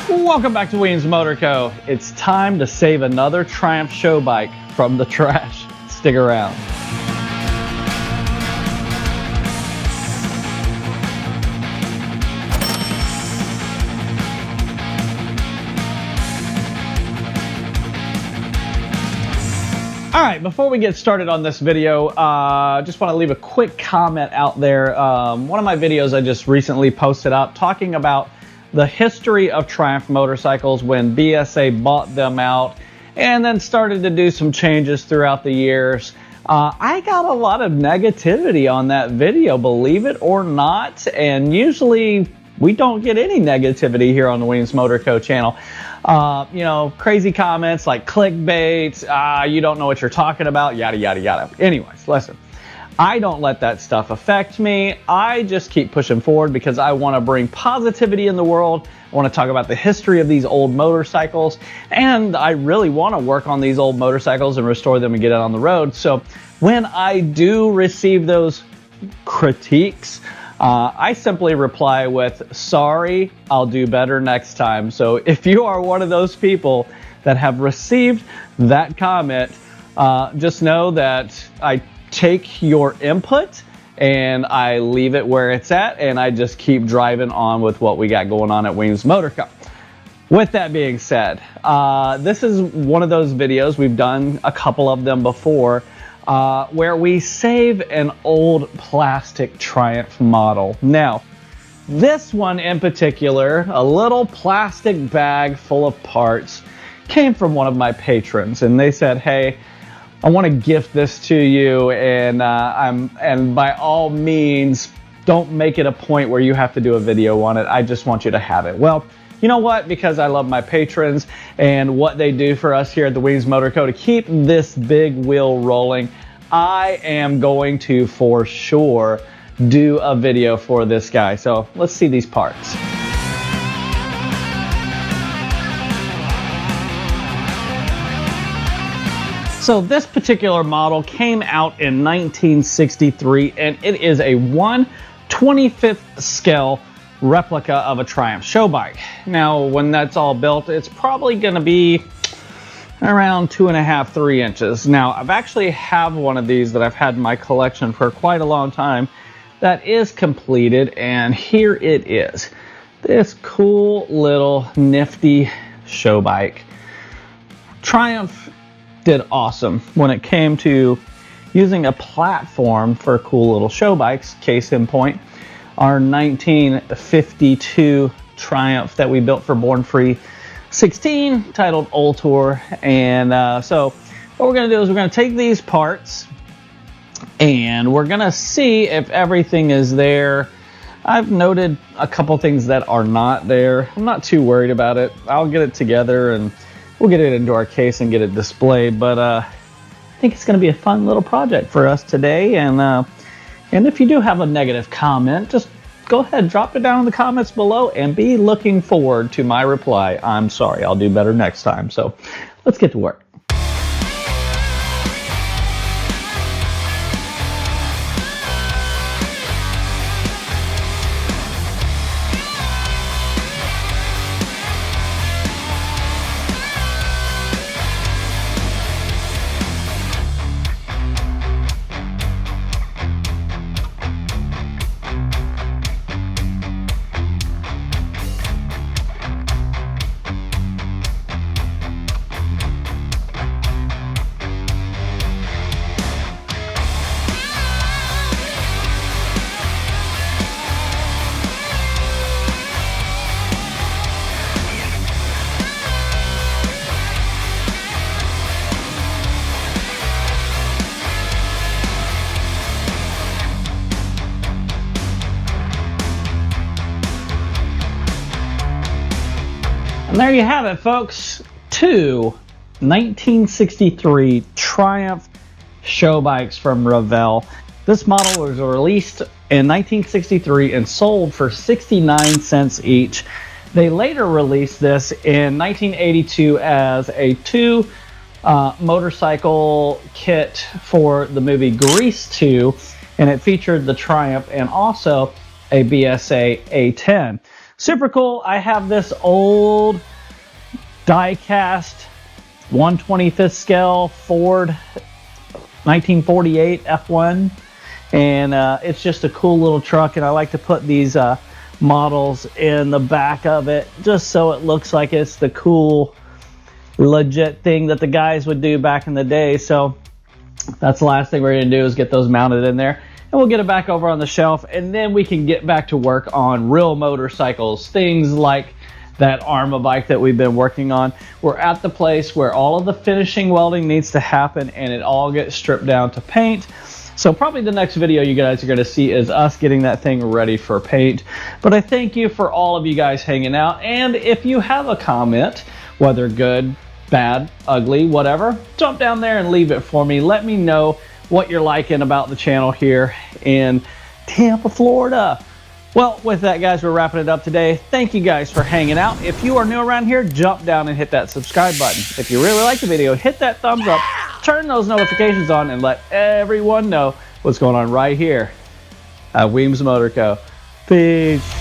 Welcome back to Weems Motor Co. It's time to save another Triumph show bike from the trash. Stick around. All right, before we get started on this video, just want to leave a quick comment out there. One of my videos I just recently posted up talking about the history of Triumph motorcycles when BSA bought them out and then started to do some changes throughout the years. I got a lot of negativity on that video, believe it or not, and usually we don't get any negativity here on the Weems Motor Co channel. You know, crazy comments like clickbait, you don't know what you're talking about, yada, yada, yada. Anyways, listen, I don't let that stuff affect me. I just keep pushing forward because I want to bring positivity in the world. I want to talk about the history of these old motorcycles, and I really want to work on these old motorcycles and restore them and get it on the road. So when I do receive those critiques, I simply reply with, sorry, I'll do better next time. So if you are one of those people that have received that comment, just know that I take your input and I leave it where it's at, and I just keep driving on with what we got going on at Weems Motor Co. With that being said, this is one of those videos, we've done a couple of them before, where we save an old plastic Triumph model. Now, this one in particular, a little plastic bag full of parts, came from one of my patrons, and they said, hey, I want to gift this to you, and by all means, don't make it a point where you have to do a video on it. I just want you to have it. Well, you know what? Because I love my patrons and what they do for us here at the Weems Motor Co. to keep this big wheel rolling, I am going to, for sure, do a video for this guy. So let's see these parts. So this particular model came out in 1963, and it is a 1/25th scale replica of a Triumph show bike. Now, when that's all built, it's probably going to be around 2.5, 3 inches. Now, I've actually have one of these that I've had in my collection for quite a long time that is completed, and here it is. This cool little nifty show bike. Triumph did awesome when it came to using a platform for cool little show bikes. Case in point, our 1952 Triumph that we built for Born Free 16 titled Old Tour. And so what we're going to do is we're going to take these parts and we're going to see if everything is there. I've noted a couple things that are not there. I'm not too worried about it. I'll get it together and we'll get it into our case and get it displayed, but I think it's going to be a fun little project for us today. And if you do have a negative comment, just go ahead, drop it down in the comments below and be looking forward to my reply. I'm sorry, I'll do better next time. So let's get to work. And there you have it, folks. 2 1963 Triumph show bikes from Revell. This model was released in 1963 and sold for 69 cents each. They later released this in 1982 as a 2 motorcycle kit for the movie Grease 2. and it featured the Triumph and also a BSA A10. Super cool. I have this old die-cast 1/25th scale Ford 1948 F1, and it's just a cool little truck, and I like to put these models in the back of it just so it looks like it's the cool legit thing that the guys would do back in the day. So that's the last thing we're going to do is get those mounted in there, and we'll get it back over on the shelf, and then we can get back to work on real motorcycles, things like that Arma bike that we've been working on. We're at the place where all of the finishing welding needs to happen and it all gets stripped down to paint. So probably the next video you guys are going to see is us getting that thing ready for paint. But I thank you for all of you guys hanging out, and if you have a comment, whether good, bad, ugly, whatever, jump down there and leave it for me. Let me know what you're liking about the channel here in Tampa, Florida. Well, with that, guys, we're wrapping it up today. Thank you guys for hanging out. If you are new around here, jump down and hit that subscribe button. If you really like the video, hit that thumbs up, turn those notifications on, and let everyone know what's going on right here at Weems Motor Co. Peace.